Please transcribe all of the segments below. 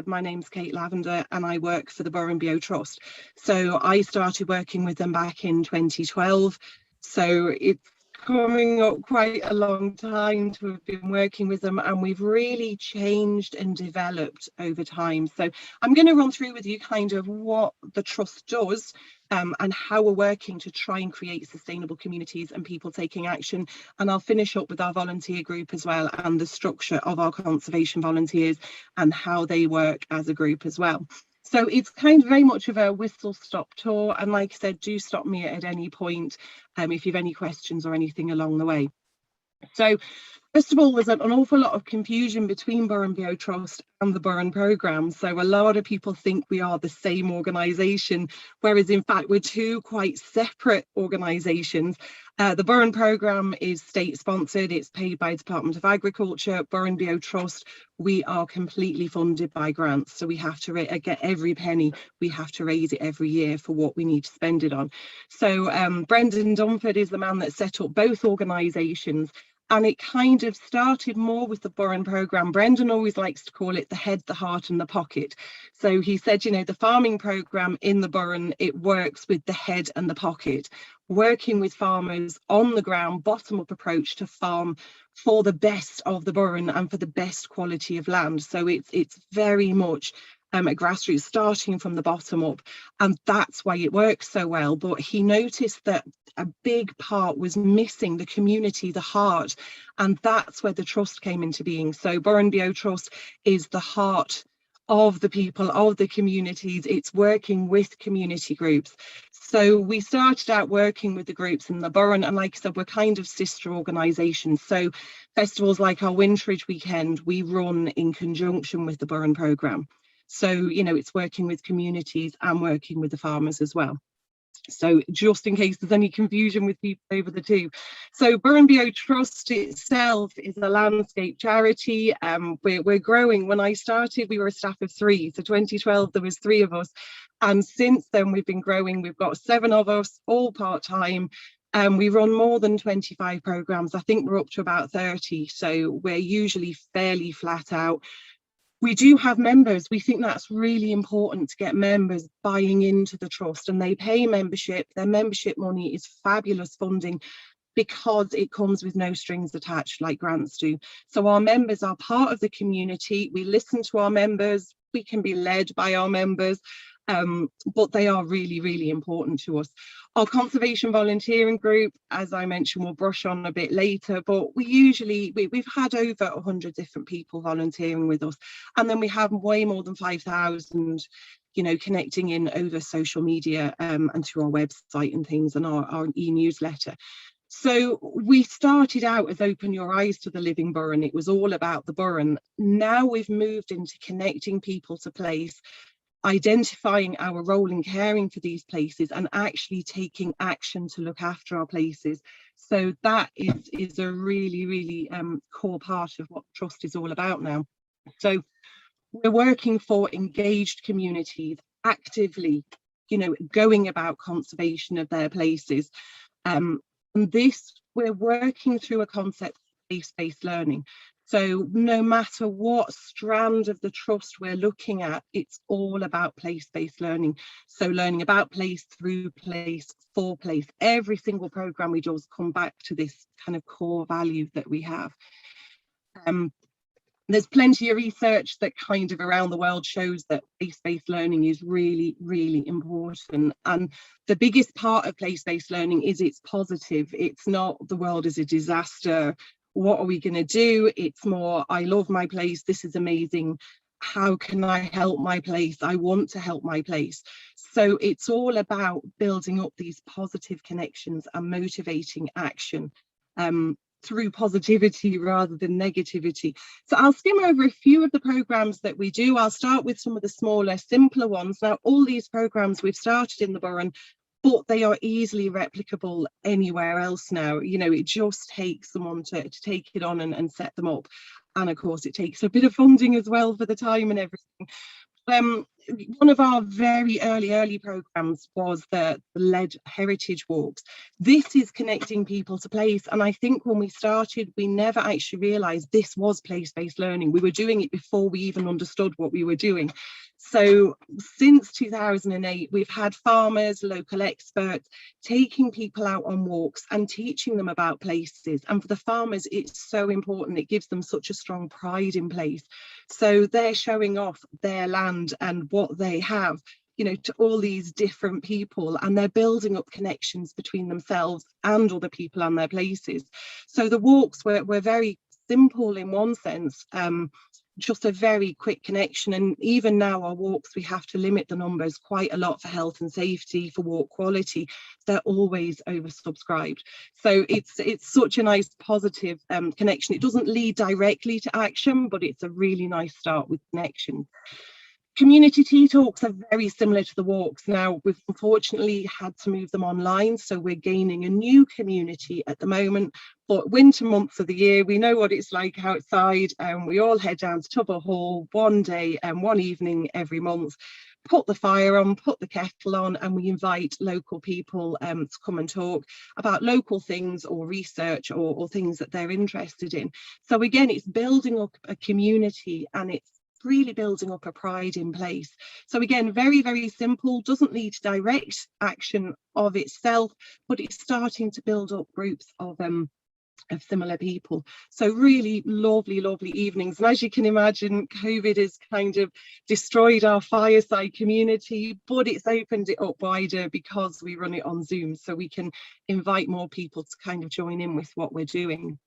my name's Kate Lavender and I work for the Burrenbeo Trust. So I started working with them back in 2012. So it's coming up quite a long time to have been working with them, and we've really changed and developed over time. So I'm going to run through with you kind of what the trust does and how we're working to try and create sustainable communities and people taking action. And I'll finish up with our volunteer group as well, and the structure of our conservation volunteers and how they work as a group as well. So it's kind of very much of a whistle-stop tour, and like I said, do stop me at any point if you have any questions or anything along the way. So first of all, there's an awful lot of confusion between Burrenbeo Trust and the Burren programme. So a lot of people think we are the same organisation, whereas in fact we're two quite separate organisations. The Burren programme is state sponsored, it's paid by Department of Agriculture. Burrenbeo Trust, we are completely funded by grants, so we have to get every penny, we have to raise it every year for what we need to spend it on. So Brendan Dunford is the man that set up both organisations. And it kind of started more with the Burren programme. Brendan always likes to call it the head, the heart and the pocket. So he said, you know, the farming programme in the Burren, it works with the head and the pocket, working with farmers on the ground, bottom up approach to farm for the best of the Burren and for the best quality of land. So it's very much a grassroots, starting from the bottom up, and that's why it works so well. But he noticed that a big part was missing, the community, the heart, and that's where the trust came into being. So Burrenbeo Trust is the heart of the people, of the communities. It's working with community groups. So we started out working with the groups in the Burren, and like I said, we're kind of sister organisations. So festivals like our Winterage Weekend, we run in conjunction with the Burren programme. So, you know, it's working with communities and working with the farmers as well. So just in case there's any confusion with people over the two. So Burrenbeo Trust itself is a landscape charity. We're growing. When I started, we were a staff of 3. So 2012, there was 3 of us. And since then, we've been growing. We've got 7 of us, all part-time. We run more than 25 programmes. I think we're up to about 30. So we're usually fairly flat out. We do have members. We think that's really important to get members buying into the trust, and they pay membership. Their membership money is fabulous funding because it comes with no strings attached like grants do. So our members are part of the community. We listen to our members. We can be led by our members. But they are really, really important to us. Our conservation volunteering group, as I mentioned, we'll brush on a bit later, but we've had over 100 different people volunteering with us, and then we have way more than 5,000, you know, connecting in over social media and through our website and things, and our e-newsletter. So we started out as Open Your Eyes to the Living Burren. It was all about the Burren. Now we've moved into connecting people to place, identifying our role in caring for these places, and actually taking action to look after our places. So that is a really, really core part of what Trust is all about now. So we're working for engaged communities, actively, you know, going about conservation of their places. And this, we're working through a concept of place-based learning. So no matter what strand of the trust we're looking at, it's all about place-based learning. So learning about place, through place, for place. Every single programme we do come back to this kind of core value that we have. There's plenty of research that kind of around the world shows that place-based learning is really, really important. And the biggest part of place-based learning is it's positive. It's not the world is a disaster. What are we going to do? It's more, I love my place. This is amazing. How can I help my place? I want to help my place. So it's all about building up these positive connections and motivating action through positivity rather than negativity. So I'll skim over a few of the programs that we do. I'll start with some of the smaller, simpler ones. Now, all these programs we've started in the Burren, but they are easily replicable anywhere else now. You know, it just takes someone to take it on and set them up. And of course, it takes a bit of funding as well for the time and everything. one of our very early programs was the led heritage walks. This is connecting people to place, and I think when we started we never actually realized this was place-based learning. We were doing it before we even understood what we were doing. So since 2008 we've had farmers, local experts taking people out on walks and teaching them about places, and for the farmers it's so important. It gives them such a strong pride in place, so they're showing off their land and what they have, you know, to all these different people, and they're building up connections between themselves and other people and their places. So the walks were very simple in one sense, just a very quick connection. And even now our walks, we have to limit the numbers quite a lot for health and safety, for walk quality. They're always oversubscribed, so it's such a nice positive connection. It doesn't lead directly to action, but it's a really nice start with connection. Community tea talks are very similar to the walks. Now we've unfortunately had to move them online, so we're gaining a new community at the moment. But winter months of the year, we know what it's like outside, and we all head down to Tubber Hall one day and one evening every month, put the fire on, put the kettle on, and we invite local people to come and talk about local things or research or things that they're interested in. So again, it's building up a community, and it's really building up a pride in place. So again, very simple, doesn't need direct action of itself, but it's starting to build up groups of similar people. So really lovely evenings. And as you can imagine, COVID has kind of destroyed our fireside community, but it's opened it up wider because we run it on Zoom, so we can invite more people to kind of join in with what we're doing.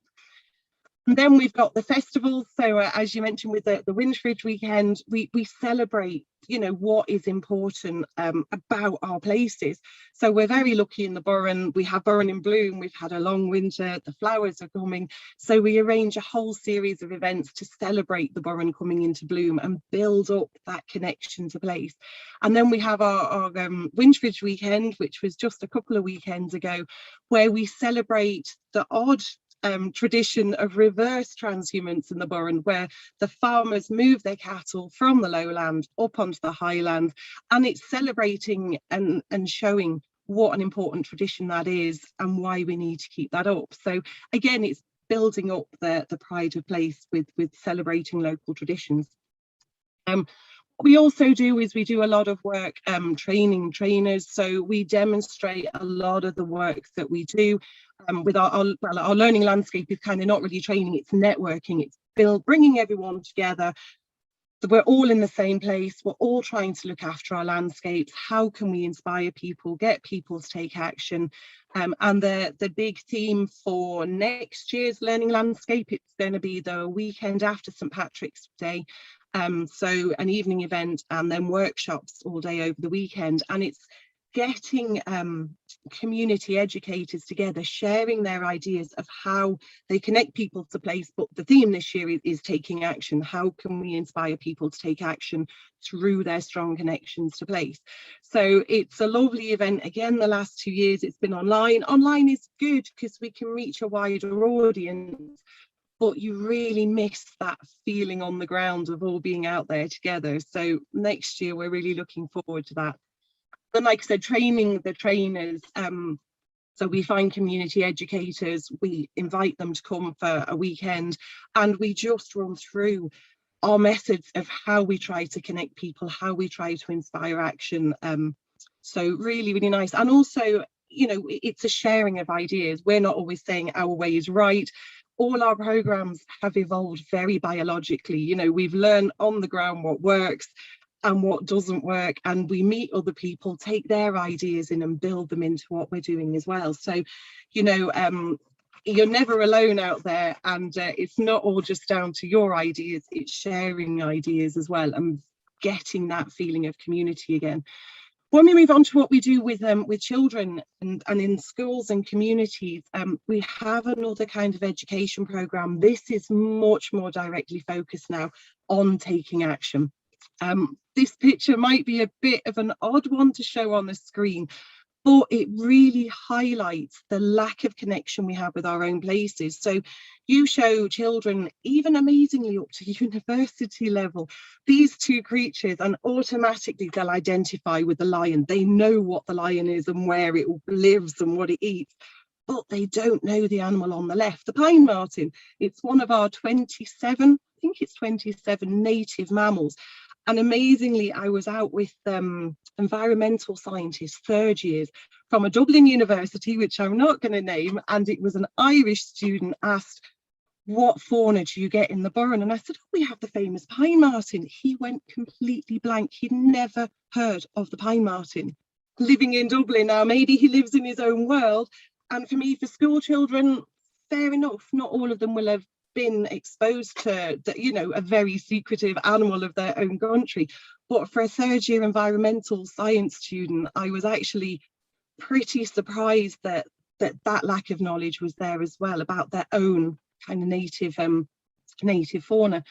And then we've got the festivals. So as you mentioned, with the Winchridge weekend, we celebrate, you know, what is important about our places. So we're very lucky in the Burren. We have Burren in bloom. We've had a long winter. The flowers are coming. So we arrange a whole series of events to celebrate the Burren coming into bloom and build up that connection to place. And then we have our Winchridge weekend, which was just a couple of weekends ago, where we celebrate the odd tradition of reverse transhumance in the Burren, where the farmers move their cattle from the lowland up onto the highland, and it's celebrating and showing what an important tradition that is and why we need to keep that up. So again, it's building up the pride of place with celebrating local traditions. What we also do is we do a lot of work training trainers, so we demonstrate a lot of the work that we do with our learning landscape is kind of not really training, it's networking, it's bringing everyone together. So we're all in the same place, we're all trying to look after our landscapes. How can we inspire people, get people to take action? And the big theme for next year's learning landscape, it's going to be the weekend after St Patrick's Day. So an evening event and then workshops all day over the weekend, and it's getting community educators together, sharing their ideas of how they connect people to place. But the theme this year is taking action. How can we inspire people to take action through their strong connections to place? So it's a lovely event. Again, the last 2 years it's been online. Online is good because we can reach a wider audience, but you really miss that feeling on the ground of all being out there together. So next year we're really looking forward to that. And like I said, training the trainers, so we find community educators, we invite them to come for a weekend, and we just run through our methods of how we try to connect people, how we try to inspire action. So really nice. And also, you know, it's a sharing of ideas. We're not always saying our way is right. All our programs have evolved very biologically. You know, we've learned on the ground what works and what doesn't work, and we meet other people, take their ideas in and build them into what we're doing as well. So, you know, you're never alone out there, and it's not all just down to your ideas, it's sharing ideas as well and getting that feeling of community again. When we move on to what we do with children and in schools and communities, we have another kind of education programme. This is much more directly focused now on taking action. This picture might be a bit of an odd one to show on the screen, but it really highlights the lack of connection we have with our own places. So you show children, even amazingly up to university level, these two creatures, and automatically they'll identify with the lion. They know what the lion is and where it lives and what it eats, but they don't know the animal on the left, the pine marten. It's one of our 27, I think it's 27 native mammals. And amazingly, I was out with environmental scientists, third years, from a Dublin university, which I'm not going to name, and it was an Irish student asked, what fauna do you get in the Burren? And I said, oh, we have the famous pine marten. He went completely blank. He'd never heard of the pine marten. Living in Dublin now, maybe he lives in his own world. And for me, for school children, fair enough, not all of them will have been exposed to the, you know, a very secretive animal of their own country. But for a third year environmental science student, I was actually pretty surprised that lack of knowledge was there as well about their own kind of native fauna.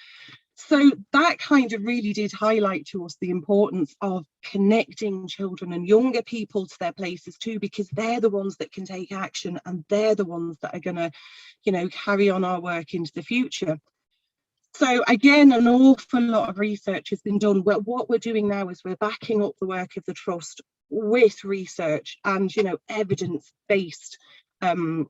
So that kind of really did highlight to us the importance of connecting children and younger people to their places too, because they're the ones that can take action, and they're the ones that are going to, you know, carry on our work into the future. So again, an awful lot of research has been done. Well, what we're doing now is we're backing up the work of the Trust with research and, you know, evidence-based, I'm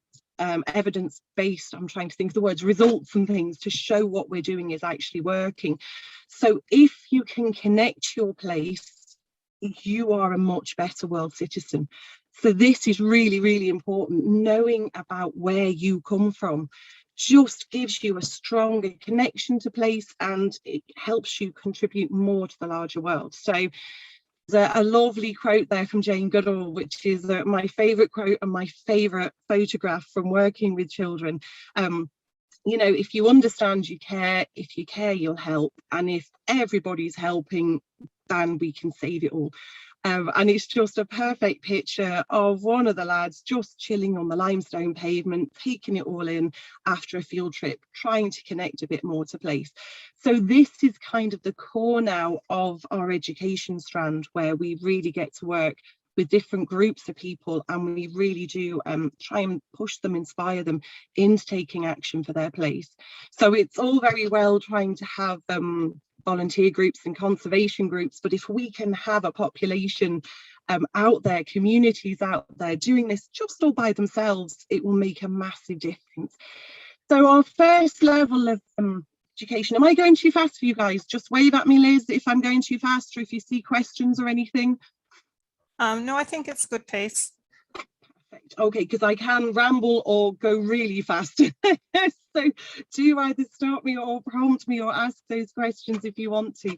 trying to think of the words, results and things to show what we're doing is actually working. So if you can connect your place, you are a much better world citizen. So this is really, really important. Knowing about where you come from just gives you a stronger connection to place, and it helps you contribute more to the larger world. So there's a lovely quote there from Jane Goodall, which is my favourite quote and my favourite photograph from working with children. You know, if you understand, you care. If you care, you'll help. And if everybody's helping, then we can save it all. And it's just a perfect picture of one of the lads just chilling on the limestone pavement, taking it all in after a field trip, trying to connect a bit more to place. So this is kind of the core now of our education strand, where we really get to work with different groups of people, and we really do try and push them, inspire them into taking action for their place. So it's all very well trying to have volunteer groups and conservation groups, but if we can have a population out there, communities out there doing this just all by themselves, it will make a massive difference. So our first level of education, am I going too fast for you guys? Just wave at me, Liz, if I'm going too fast, or if you see questions or anything. No, I think it's good pace. Perfect. Okay, because I can ramble or go really fast. So do either stop me or prompt me or ask those questions if you want to.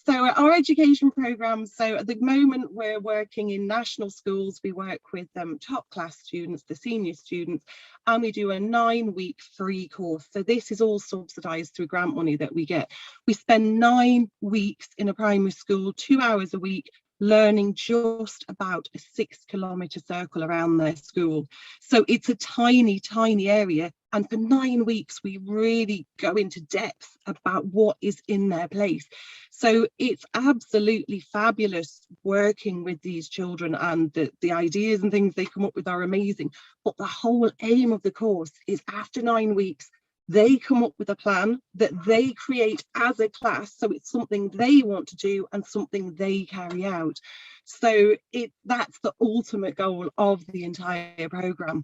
So our education programme, so at the moment we're working in national schools. We work with top class students, the senior students, and we do a 9-week free course. So this is all subsidised through grant money that we get. We spend 9 weeks in a primary school, 2 hours a week, learning just about a 6-kilometre circle around their school. So it's a tiny, tiny area. And for 9 weeks, we really go into depth about what is in their place. So it's absolutely fabulous working with these children, and the ideas and things they come up with are amazing. But the whole aim of the course is after 9 weeks, they come up with a plan that they create as a class, so it's something they want to do and something they carry out. So that's the ultimate goal of the entire programme.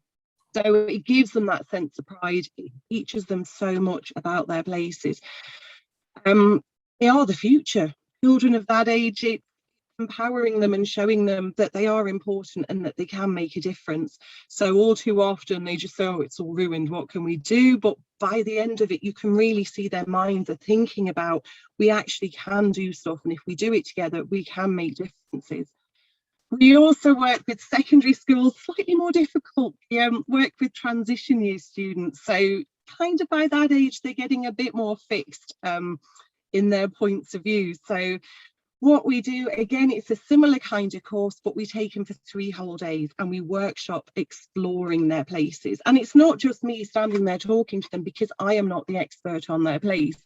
So it gives them that sense of pride. It teaches them so much about their places. They are the future. Children of that age, it's empowering them and showing them that they are important and that they can make a difference. So all too often they just say, oh, it's all ruined, what can we do? But by the end of it, you can really see their minds are thinking about, we actually can do stuff, and if we do it together, we can make differences. We also work with secondary schools, slightly more difficult. We work with transition year students. So kind of by that age, they're getting a bit more fixed in their points of view. So what we do, again, it's a similar kind of course, but we take them for 3 whole days and we workshop exploring their places. And it's not just me standing there talking to them, because I am not the expert on their place.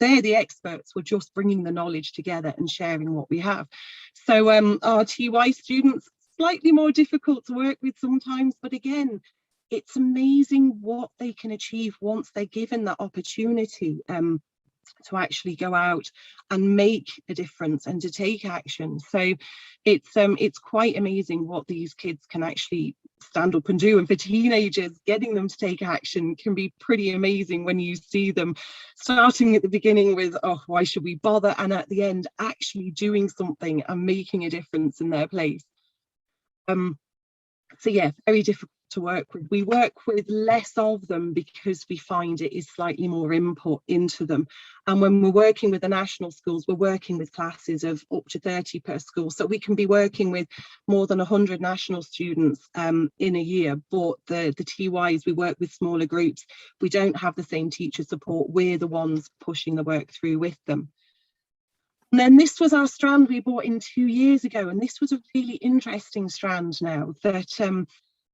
They're the experts. We're just bringing the knowledge together and sharing what we have. So our TY students slightly more difficult to work with sometimes, but again, it's amazing what they can achieve once they're given that opportunity to actually go out and make a difference and to take action. So it's quite amazing what these kids can actually stand up and do. And for teenagers, getting them to take action can be pretty amazing when you see them starting at the beginning with, oh, why should we bother? And at the end, actually doing something and making a difference in their place. So yeah, very difficult to work with. We work with less of them because we find it is slightly more input into them. And when we're working with the national schools, we're working with classes of up to 30 per school. So we can be working with more than 100 national students in a year. But the TYs, we work with smaller groups. We don't have the same teacher support. We're the ones pushing the work through with them. And then this was our strand we brought in 2 years ago. And this was a really interesting strand now that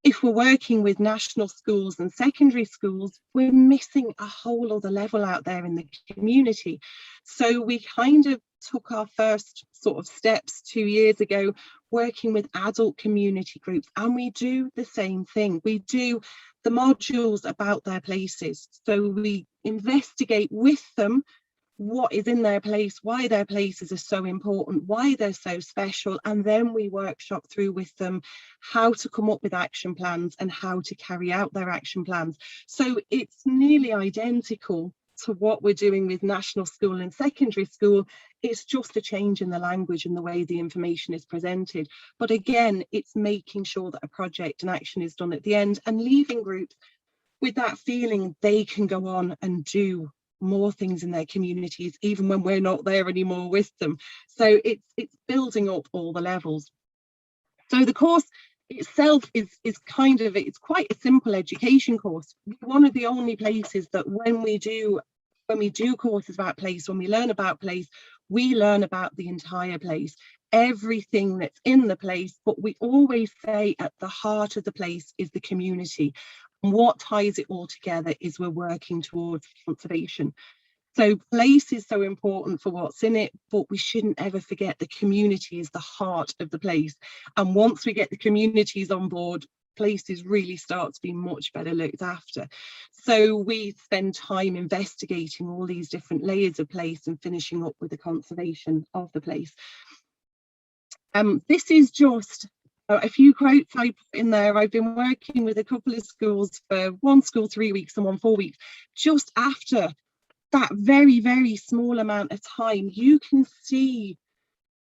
if we're working with national schools and secondary schools, we're missing a whole other level out there in the community. So we kind of took our first sort of steps 2 years ago, working with adult community groups, and we do the same thing. We do the modules about their places. So we investigate with them what is in their place, why their places are so important, why they're so special, and then we workshop through with them how to come up with action plans and how to carry out their action plans. So it's nearly identical to what we're doing with national school and secondary school. It's just a change in the language and the way the information is presented. But again, it's making sure that a project and action is done at the end and leaving groups with that feeling they can go on and do more things in their communities even when we're not there anymore with them. So it's building up all the levels. So the course itself is kind of, it's quite a simple education course. One of the only places that when we do courses about place, when we learn about place, we learn about the entire place, everything that's in the place, but we always say at the heart of the place is the community. And what ties it all together is we're working towards conservation. So place is so important for what's in it, but we shouldn't ever forget the community is the heart of the place. And once we get the communities on board, places really start to be much better looked after. So we spend time investigating all these different layers of place and finishing up with the conservation of the place. This is just a few quotes I put in there. I've been working with a couple of schools, for one school 3 weeks and one 4 weeks. Just after that very, very small amount of time, you can see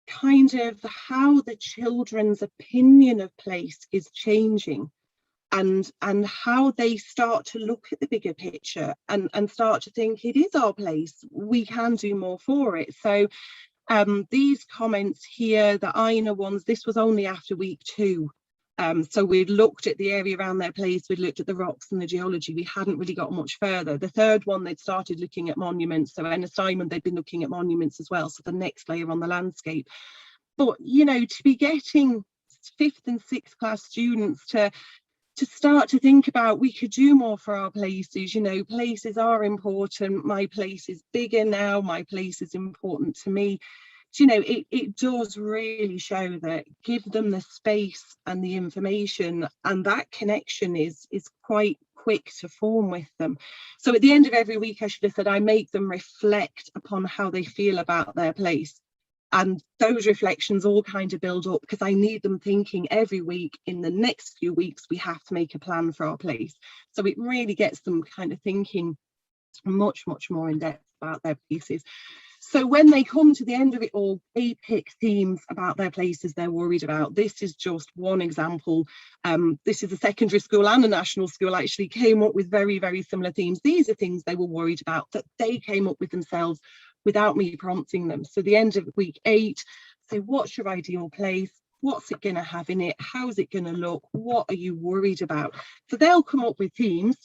kind of how the children's opinion of place is changing and how they start to look at the bigger picture and start to think it is our place, we can do more for it. So these comments here, the Aina ones, this was only after week 2. So we'd looked at the area around their place, we'd looked at the rocks and the geology, we hadn't really got much further. The third one, they'd started looking at monuments. So in assignment, they'd been looking at monuments as well. So the next layer on the landscape. But, you know, to be getting 5th and 6th class students to start to think about, we could do more for our places, you know, places are important, my place is bigger now, my place is important to me. You know, it does really show that give them the space and the information, and that connection is quite quick to form with them. So at the end of every week, I should have said, I make them reflect upon how they feel about their place. And those reflections all kind of build up because I need them thinking every week, in the next few weeks, we have to make a plan for our place. So it really gets them kind of thinking much, much more in depth about their places. So when they come to the end of it all, they pick themes about their places they're worried about. This is just one example. This is a secondary school and a national school actually came up with very, very similar themes. These are things they were worried about that they came up with themselves without me prompting them. So the end of week 8, say, what's your ideal place? What's it going to have in it? How's it going to look? What are you worried about? So they'll come up with themes.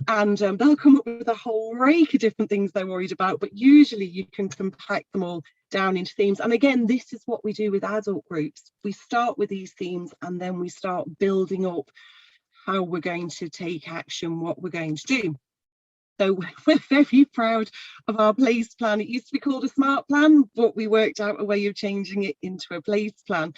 And they'll come up with a whole rake of different things they're worried about, but usually you can compact them all down into themes. And again, this is what we do with adult groups. We start with these themes and then we start building up how we're going to take action, what we're going to do. So we're very proud of our place plan. It used to be called a smart plan, but we worked out a way of changing it into a place plan.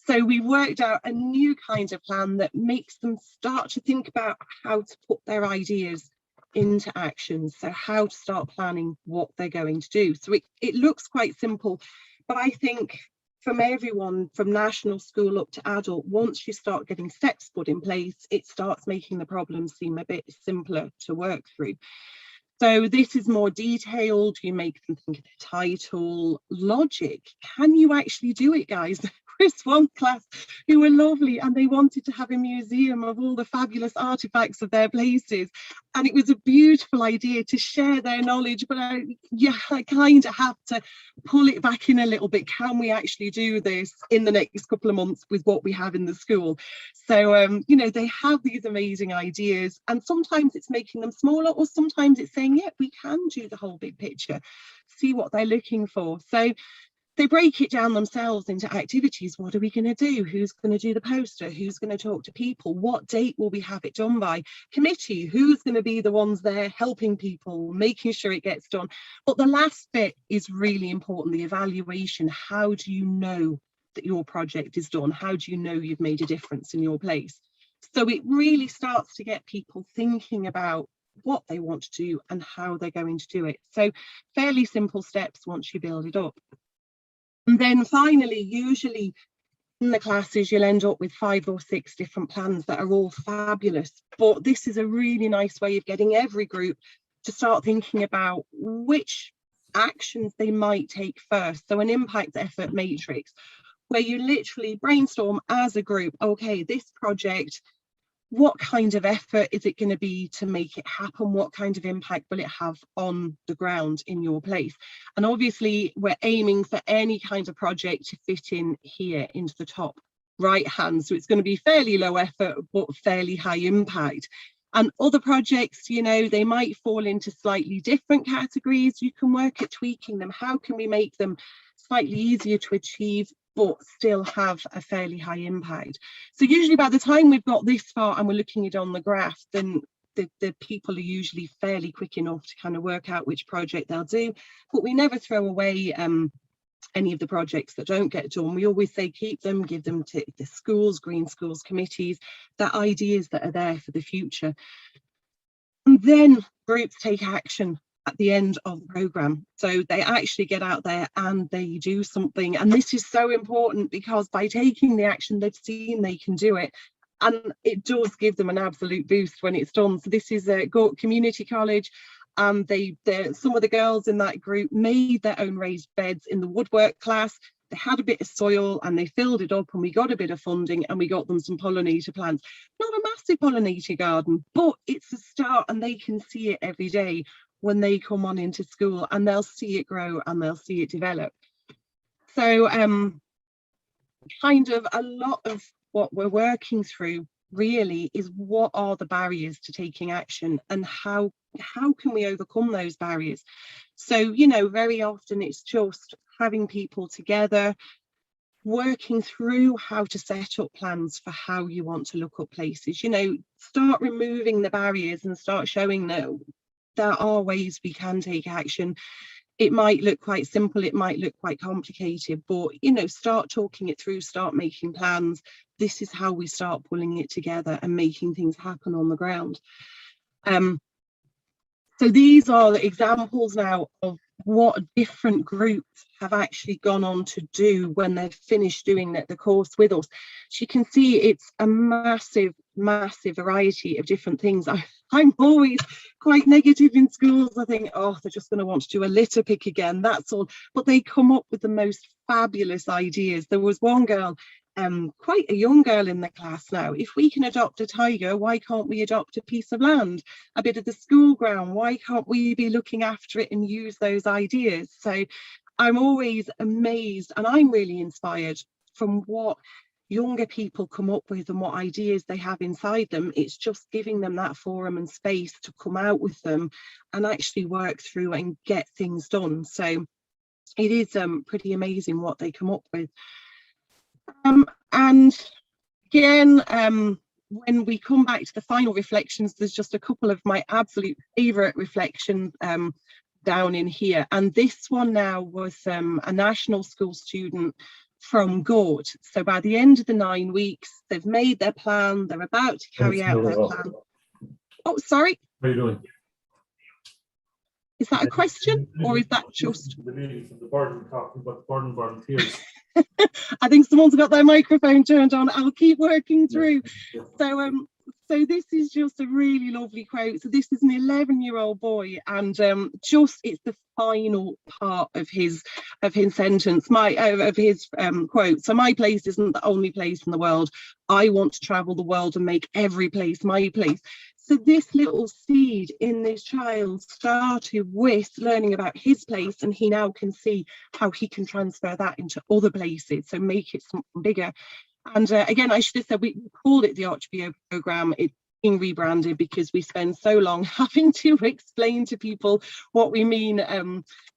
So we worked out a new kind of plan that makes them start to think about how to put their ideas into action. So how to start planning what they're going to do. So it looks quite simple, but I think from everyone, from national school up to adult, once you start getting steps put in place, it starts making the problem seem a bit simpler to work through. So this is more detailed. You make them think of the title, logic. Can you actually do it, guys? Chris, one class who were lovely, and they wanted to have a museum of all the fabulous artifacts of their places. And it was a beautiful idea to share their knowledge, but I kind of have to pull it back in a little bit. Can we actually do this in the next couple of months with what we have in the school? So, you know, they have these amazing ideas, and sometimes it's making them smaller, or sometimes it's saying, yeah, we can do the whole big picture, see what they're looking for. So they break it down themselves into activities. What are we going to do? Who's going to do the poster? Who's going to talk to people? What date will we have it done by? Committee, who's going to be the ones there helping people, making sure it gets done? But the last bit is really important, the evaluation. How do you know that your project is done? How do you know you've made a difference in your place? So it really starts to get people thinking about what they want to do and how they're going to do it. So fairly simple steps once you build it up. And then finally, usually in the classes, you'll end up with 5 or 6 different plans that are all fabulous. But this is a really nice way of getting every group to start thinking about which actions they might take first. So an impact effort matrix, where you literally brainstorm as a group, okay, this project, what kind of effort is it going to be to make it happen? What kind of impact will it have on the ground in your place? And obviously we're aiming for any kind of project to fit in here into the top right hand. So it's going to be fairly low effort, but fairly high impact. And other projects, you know, they might fall into slightly different categories. You can work at tweaking them. How can we make them slightly easier to achieve, but still have a fairly high impact? So usually by the time we've got this far and we're looking at it on the graph, then the people are usually fairly quick enough to kind of work out which project they'll do. But we never throw away any of the projects that don't get done. We always say keep them, give them to the schools, green schools committees, the ideas that are there for the future. And then groups take action at the end of the programme. So they actually get out there and they do something. And this is so important, because by taking the action, they've seen they can do it. And it does give them an absolute boost when it's done. So this is a Gort Community College. And some of the girls in that group made their own raised beds in the woodwork class. They had a bit of soil and they filled it up, and we got a bit of funding and we got them some pollinator plants. Not a massive pollinator garden, but it's a start, and they can see it every day when they come on into school, and they'll see it grow and they'll see it develop. So kind of a lot of what we're working through really is what are the barriers to taking action, and how can we overcome those barriers? So, you know, very often it's just having people together, working through how to set up plans for how you want to look up places. You know, start removing the barriers and start showing that there are ways we can take action. It might look quite simple, it might look quite complicated, but, you know, start talking it through, start making plans. This is how we start pulling it together and making things happen on the ground. So these are the examples now of what different groups have actually gone on to do when they've finished doing the course with us. So you can see it's a massive variety of different things. I'm always quite negative in schools. I think, oh, they're just going to want to do a litter pick again, that's all. But they come up with the most fabulous ideas. There was one girl, quite a young girl in the class now. If we can adopt a tiger, why can't we adopt a piece of land, a bit of the school ground? Why can't we be looking after it and use those ideas? So I'm always amazed, and I'm really inspired from what younger people come up with and what ideas they have inside them. It's just giving them that forum and space to come out with them and actually work through and get things done. So it is pretty amazing what they come up with. And again, when we come back to the final reflections, there's just a couple of my absolute favourite reflections down in here. And this one now was a national school student from good. So by the end of the 9 weeks, they've made their plan, they're about to carry out their plan. Oh, sorry. How are you doing? Is that a question, or is that just... The lady from the Burren talking about the Burren volunteers. I think someone's got their microphone turned on. I'll keep working through. Yeah. So this is just a really lovely quote. So this is an 11-year-old boy, and it's the final part of his sentence, of his quote. So my place isn't the only place in the world. I want to travel the world and make every place my place. So this little seed in this child started with learning about his place, and he now can see how he can transfer that into other places, so make it something bigger. And again, I should have said we called it the Burrenbeo programme. It's being rebranded because we spend so long having to explain to people what we mean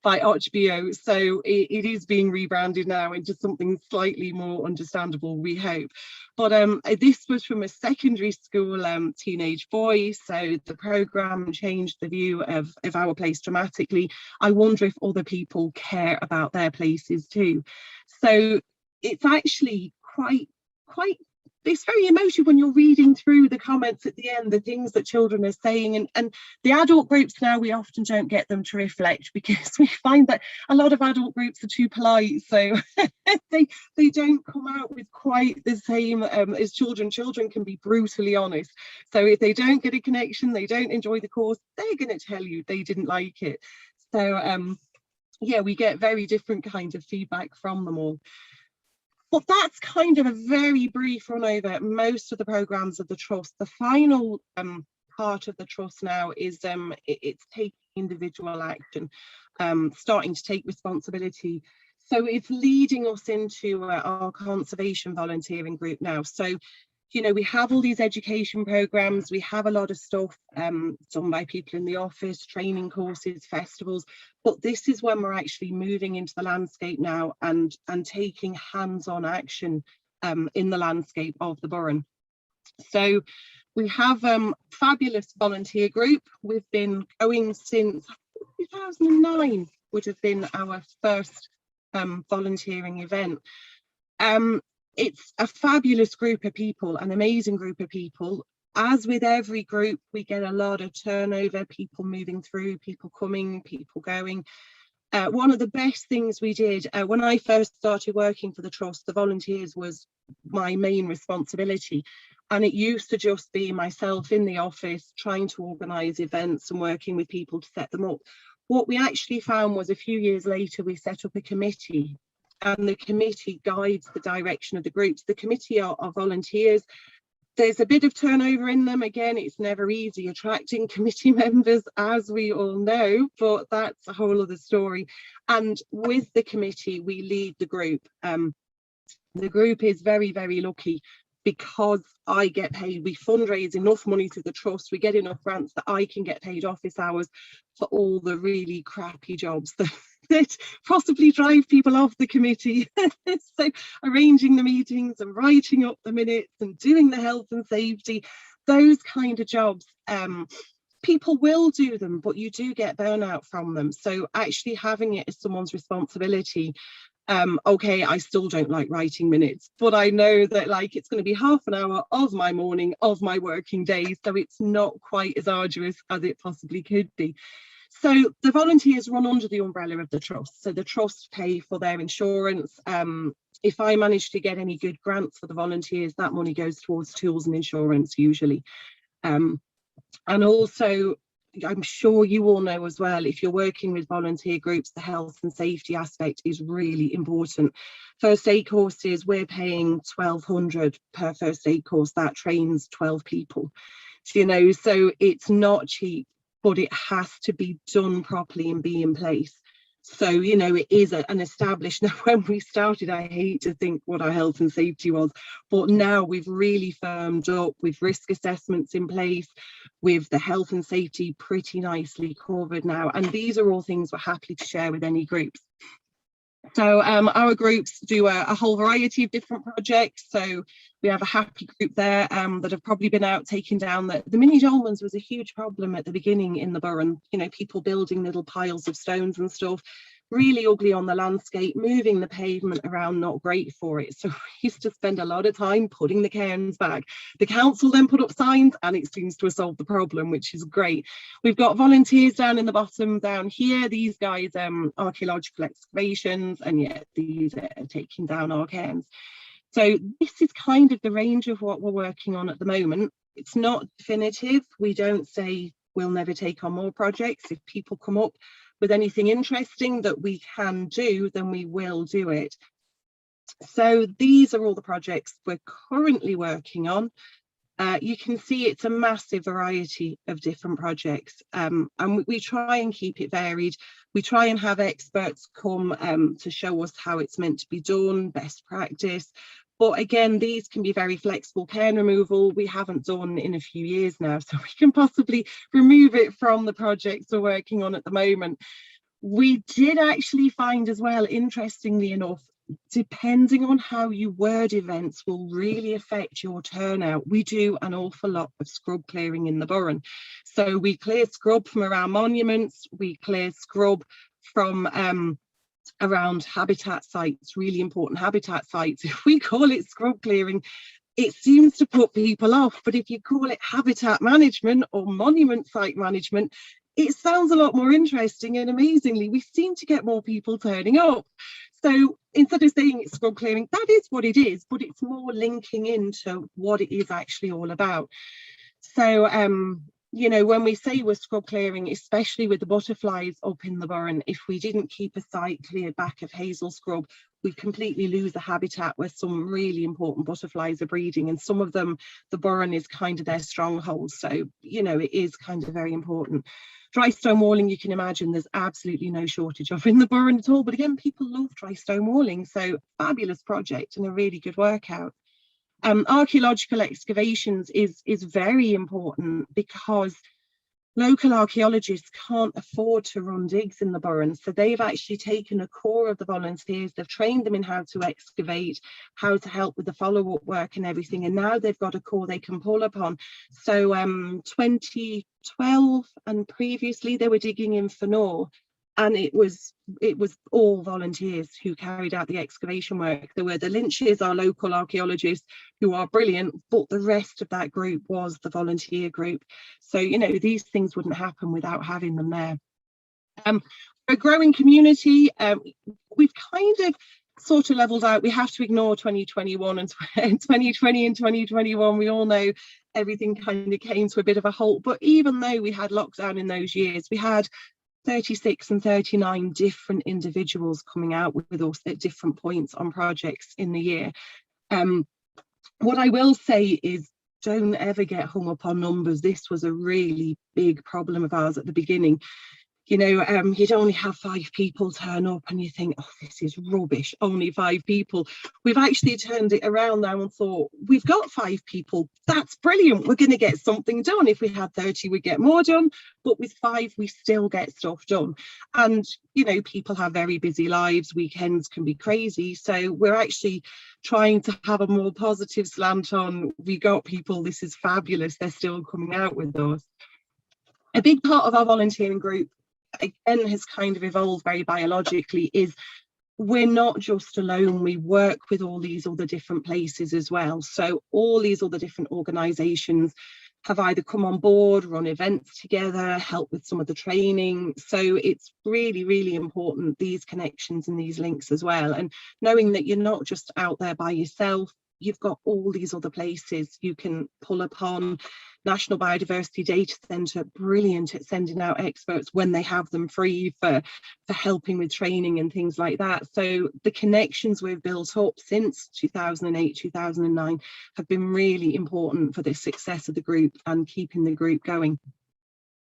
by Burrenbeo. So it is being rebranded now into something slightly more understandable, we hope. But this was from a secondary school teenage boy, so the programme changed the view of our place dramatically. I wonder if other people care about their places too. So it's actually quite it's very emotive when you're reading through the comments at the end, the things that children are saying, and the adult groups now, we often don't get them to reflect because we find that a lot of adult groups are too polite, so they don't come out with quite the same as children. Children can be brutally honest, so if they don't get a connection, they don't enjoy the course, they're going to tell you they didn't like it. So yeah, we get very different kinds of feedback from them all. But that's kind of a very brief run over most of the programmes of the Trust. The final part of the Trust now is it's taking individual action, starting to take responsibility. So it's leading us into our conservation volunteering group now. So, you know, we have all these education programmes, we have a lot of stuff done by people in the office, training courses, festivals, but this is when we're actually moving into the landscape now and taking hands-on action in the landscape of the Burren. So we have a fabulous volunteer group. We've been going since 2009 would have been our first volunteering event. It's a fabulous group of people, an amazing group of people. As with every group, we get a lot of turnover, people moving through, people coming, people going. One of the best things we did when I first started working for the Trust, the volunteers was my main responsibility. And it used to just be myself in the office trying to organise events and working with people to set them up. What we actually found was a few years later, we set up a committee, and the committee guides the direction of the groups. The committee are volunteers. There's a bit of turnover in them. Again, it's never easy attracting committee members, as we all know, but that's a whole other story. And with the committee, we lead the group. The group is very, very lucky because I get paid. We fundraise enough money to the Trust. We get enough grants that I can get paid office hours for all the really crappy jobs that possibly drive people off the committee. So arranging the meetings and writing up the minutes and doing the health and safety, those kind of jobs, people will do them, but you do get burnout from them. So actually having it as someone's responsibility, okay, I still don't like writing minutes, but I know that like it's going to be half an hour of my morning, of my working day, so it's not quite as arduous as it possibly could be. So the volunteers run under the umbrella of the Trust. So the Trust pay for their insurance. If I manage to get any good grants for the volunteers, that money goes towards tools and insurance usually. And also, I'm sure you all know as well, if you're working with volunteer groups, the health and safety aspect is really important. First aid courses, we're paying $1,200 per first aid course. That trains 12 people, you know, so it's not cheap, but it has to be done properly and be in place. So, you know, it is an established, now when we started, I hate to think what our health and safety was, but now we've really firmed up with risk assessments in place, with the health and safety pretty nicely covered now. And these are all things we're happy to share with any groups. So our groups do a whole variety of different projects. So we have a happy group there that have probably been out taking down the mini dolmens was a huge problem at the beginning in the Burren, you know, people building little piles of stones and stuff. really ugly on the landscape, moving the pavement around, not great for it. So we used to spend a lot of time putting the cairns back. The council then put up signs and it seems to have solved the problem, which is great. We've got volunteers down in the bottom down here. These guys, archaeological excavations, and yet these are taking down our cairns. So this is kind of the range of what we're working on at the moment. It's not definitive. We don't say we'll never take on more projects. If people come up with anything interesting that we can do, then we will do it. So these are all the projects we're currently working on. You can see it's a massive variety of different projects, and we try and keep it varied. We try and have experts come to show us how it's meant to be done, best practice. But again, these can be very flexible. Cairn removal, we haven't done in a few years now, so we can possibly remove it from the projects we're working on at the moment. We did actually find as well, interestingly enough, depending on how you word events will really affect your turnout. We do an awful lot of scrub clearing in the Burren. So we clear scrub from around monuments, we clear scrub from around habitat sites, really important habitat sites. If we call it scrub clearing, it seems to put people off, but if you call it habitat management or monument site management, it sounds a lot more interesting, and amazingly we seem to get more people turning up. So instead of saying it's scrub clearing, that is what it is, but it's more linking into what it is actually all about. So you know, when we say we're scrub clearing, especially with the butterflies up in the Burren, if we didn't keep a site cleared back of hazel scrub, we completely lose the habitat where some really important butterflies are breeding, and some of them, the Burren is kind of their stronghold. So, you know, it is kind of very important. Dry stone walling, you can imagine there's absolutely no shortage of in the Burren at all. But again, people love dry stone walling. So fabulous project and a really good workout. Archaeological excavations is very important because local archaeologists can't afford to run digs in the Burren. So they've actually taken a core of the volunteers, they've trained them in how to excavate, how to help with the follow-up work and everything. And now they've got a core they can pull upon. So 2012 and previously they were digging in Fenor, and it was all volunteers who carried out the excavation work. There were the Lynches, our local archaeologists, who are brilliant, but the rest of that group was the volunteer group. So, you know, these things wouldn't happen without having them there. For a growing community, we've kind of sort of leveled out. We have to ignore 2021 and 2020 and 2021. We all know everything kind of came to a bit of a halt. But even though we had lockdown in those years, we had 36 and 39 different individuals coming out with us at different points on projects in the year. What I will say is, don't ever get hung up on numbers. This was a really big problem of ours at the beginning. You know, you'd only have 5 people turn up and you think, oh, this is rubbish, only 5 people. We've actually turned it around now and thought, we've got 5 people, that's brilliant, we're going to get something done. If we had 30, we'd get more done, but with 5, we still get stuff done. And, you know, people have very busy lives, weekends can be crazy. So we're actually trying to have a more positive slant on, we got people, this is fabulous, they're still coming out with us. A big part of our volunteering group, again, has kind of evolved very biologically, is we're not just alone, we work with all these other different places as well. So all these other different organisations have either come on board, run events together, help with some of the training. So it's really, really important, these connections and these links as well. And knowing that you're not just out there by yourself, you've got all these other places you can pull upon. National Biodiversity Data Centre, brilliant at sending out experts when they have them free for helping with training and things like that. So the connections we've built up since 2008, 2009 have been really important for the success of the group and keeping the group going.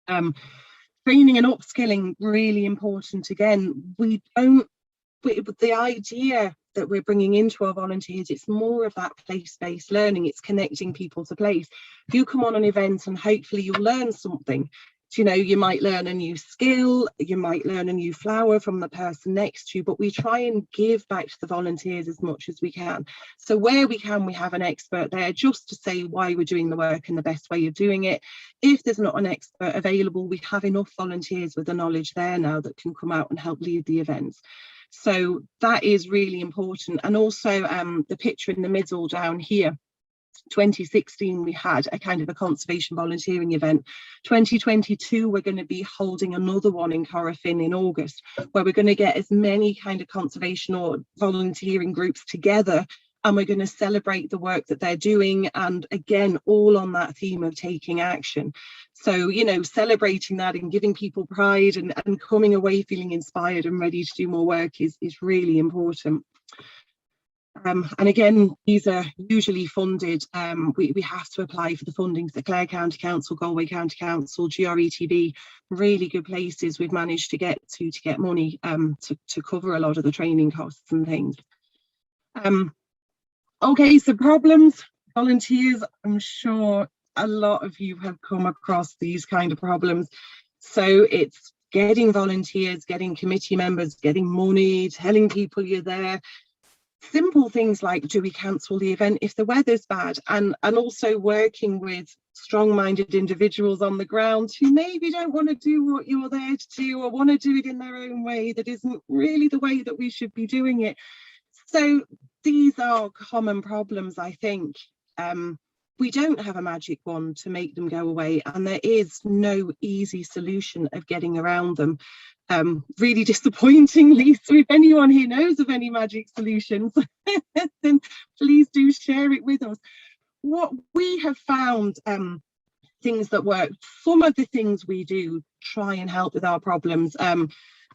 Training and upskilling, really important. Again, the idea that we're bringing into our volunteers, it's more of that place-based learning. It's connecting people to place. You come on an event and hopefully you'll learn something. You know, you might learn a new skill, you might learn a new flower from the person next to you, but we try and give back to the volunteers as much as we can. So where we can, we have an expert there just to say why we're doing the work and the best way of doing it. If there's not an expert available, we have enough volunteers with the knowledge there now that can come out and help lead the events. So that is really important. And also the picture in the middle down here, 2016 we had a kind of a conservation volunteering event. 2022 we're going to be holding another one in Corofin in August, where we're going to get as many kind of conservation or volunteering groups together, and we're going to celebrate the work that they're doing, and again all on that theme of taking action. So, you know, celebrating that and giving people pride and coming away feeling inspired and ready to do more work is really important. And again, these are usually funded. We have to apply for the funding. So Clare County Council, Galway County Council, GRETB, really good places we've managed to get money to cover a lot of the training costs and things. Okay, so problems, volunteers. I'm sure a lot of you have come across these kind of problems. So it's getting volunteers, getting committee members, getting money, telling people you're there. Simple things like, do we cancel the event if the weather's bad? And also working with strong-minded individuals on the ground who maybe don't want to do what you're there to do, or want to do it in their own way that isn't really the way that we should be doing it. So these are common problems, I think. We don't have a magic wand to make them go away, and there is no easy solution of getting around them. Really disappointingly, so if anyone here knows of any magic solutions, then please do share it with us. What we have found, things that work, some of the things we do try and help with our problems.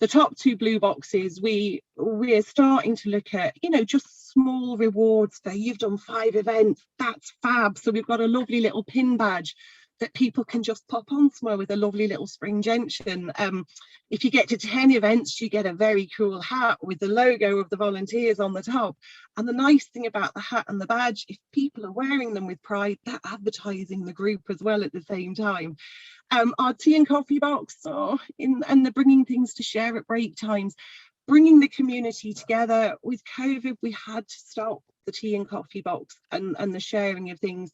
The top two blue boxes, we're starting to look at, you know, just small rewards for you've done 5 events, that's fab. So we've got a lovely little pin badge that people can just pop on somewhere with a lovely little spring gentian. If you get to 10 events, you get a very cool hat with the logo of the volunteers on the top. And the nice thing about the hat and the badge, if people are wearing them with pride, they're advertising the group as well at the same time. Our tea and coffee box, and they're bringing things to share at break times, bringing the community together. With COVID, we had to stop the tea and coffee box and the sharing of things.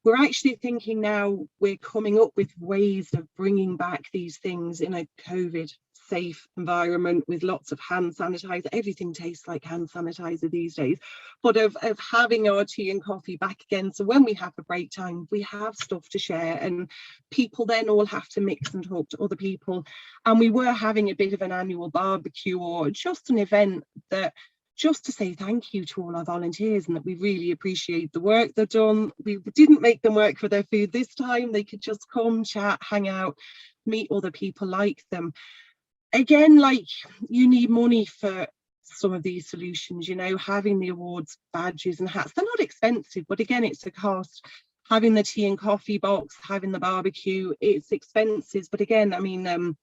We're actually thinking now we're coming up with ways of bringing back these things in a COVID safe environment with lots of hand sanitizer. Everything tastes like hand sanitizer these days, but of having our tea and coffee back again. So when we have a break time, we have stuff to share, and people then all have to mix and talk to other people. And we were having a bit of an annual barbecue, or just an event that just to say thank you to all our volunteers and that we really appreciate the work they've done. We didn't make them work for their food this time. They could just come, chat, hang out, meet other people like them. Again, like, you need money for some of these solutions, you know, having the awards, badges and hats. They're not expensive, but again, it's a cost. Having the tea and coffee box, having the barbecue, it's expensive. But again, I mean,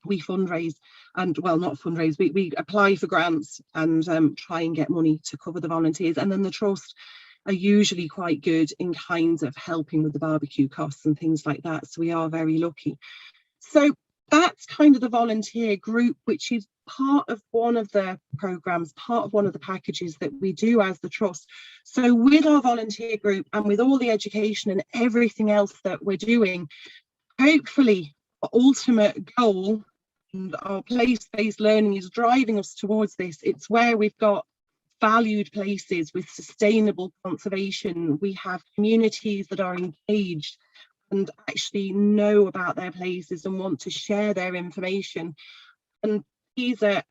we fundraise, and well, not fundraise, we apply for grants and try and get money to cover the volunteers. And then the trust are usually quite good in kinds of helping with the barbecue costs and things like that. So we are very lucky. So that's kind of the volunteer group, which is part of one of the programs, part of one of the packages that we do as the trust. So with our volunteer group and with all the education and everything else that we're doing, hopefully our ultimate goal and our place-based learning is driving us towards this. It's where we've got valued places with sustainable conservation. We have communities that are engaged and actually know about their places and want to share their information. And these are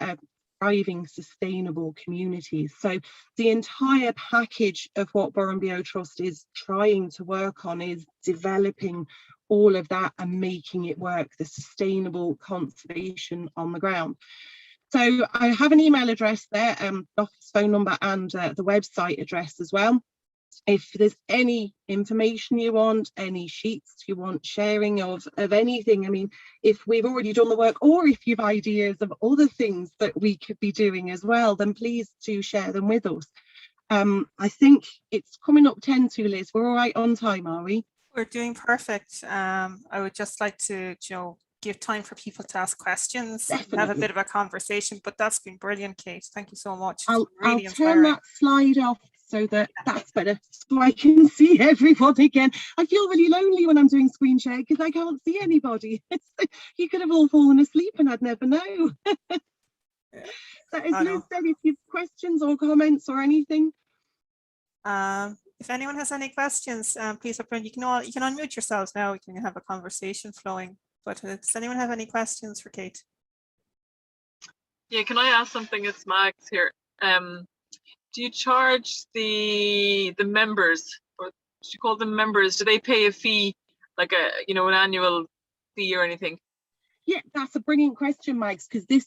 thriving, sustainable communities. So the entire package of what Burrenbeo Trust is trying to work on is developing all of that and making it work, the sustainable conservation on the ground. So I have an email address there, office phone number, and the website address as well. If there's any information you want, any sheets you want sharing of anything, I mean, if we've already done the work, or if you've ideas of other things that we could be doing as well, then please do share them with us. I think it's coming up 10 to, Liz. We're all right on time, are we? We're doing perfect. I would just like to, give time for people to ask questions, and have a Definitely. bit of a conversation, but that's been brilliant, Kate. Thank you so much. It's I'll really turn inspiring. that slide off so that's better, so I can see everyone again. I feel really lonely when I'm doing screen share because I can't see anybody. You could have all fallen asleep and I'd never know. So as I know. Liz said, if you've questions or comments or anything. If anyone has any questions, please up front. You can unmute yourselves now. We can have a conversation flowing. But does anyone have any questions for Kate? Yeah, can I ask something? It's Max here. Do you charge the members, or do you call them members? Do they pay a fee, like an annual fee or anything? Yeah, that's a brilliant question, Mike, because this